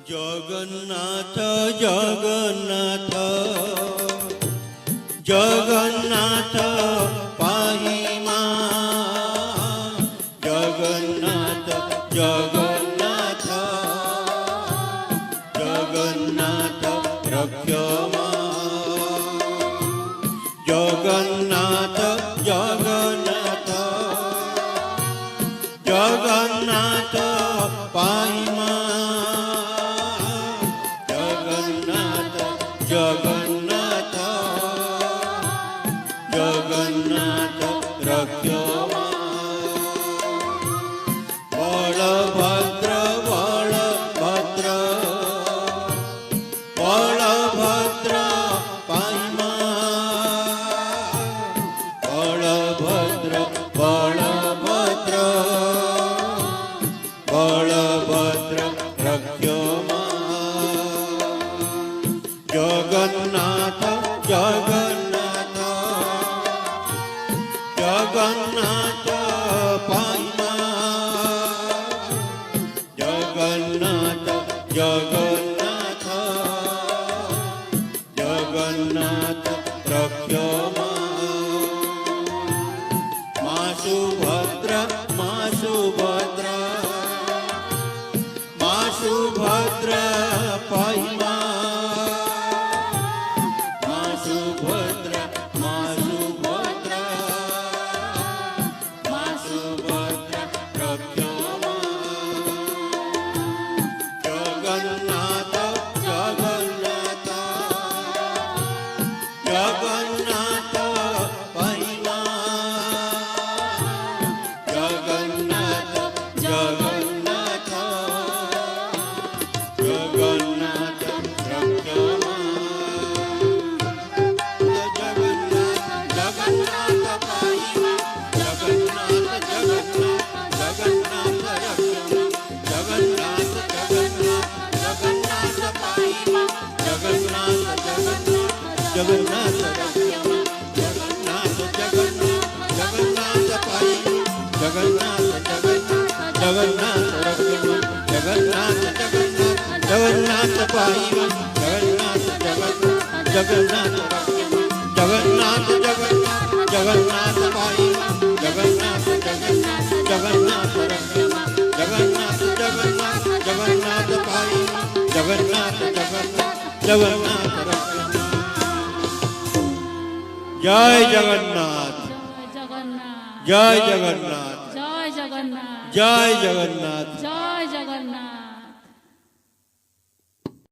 ଜଗନ୍ନାଥ ଜଗନ୍ନାଥ ଜଗନ୍ନାଥ ପାହିମା ଜଗନ୍ନାଥ ଜଗନ୍ନାଥ ଜଗନ୍ନାଥ ରକ୍ଷମା ଜଗନ୍ନାଥ ଜଗନ୍ନାଥ ଜଗନ୍ନାଥ ପାହିମା ଜଗନ୍ନାଥ ଜଗନ୍ନାଥ ରକ୍ଷମା ବଳଭଦ୍ର ବଳଭଦ୍ର ବଳଭଦ୍ର ପାହିମା ବଳଭଦ୍ର ବଳଭଦ୍ର ବଳଭଦ୍ର ରକ୍ଷମା ଜଗନ୍ନାଥ ଜଗନ୍ନାଥ ଜଗନ୍ନାଥ ପାହିମା ଜଗନ୍ନାଥ ଜଗନ୍ନାଥ ଜଗନ୍ନାଥ ରକ୍ଷମା ମା ସୁଭଦ୍ରା ମା ସୁଭଦ୍ରା ମା Subhadra ପାହିମା Subhadra, Ma Subhadra, Ma Subhadra, Rakhyama Jagannatha, Jagannatha, Jagannatha Pahima Jagannatha, Jagannatha, Jagannatha Rakhyama Jagannath Jagannath Jagannath पाहिमा Jagannath Jagannath Jagannath Jagannath पाहिमा Jagannath Jagannath Jagannath Jagannath पाहिमा Jagannath Jagannath Jagannath Jagannath पाहिमा Jagannath Jagannath जय जगन्नाथ जय जगन्नाथ जय जगन्नाथ जय जगन्नाथ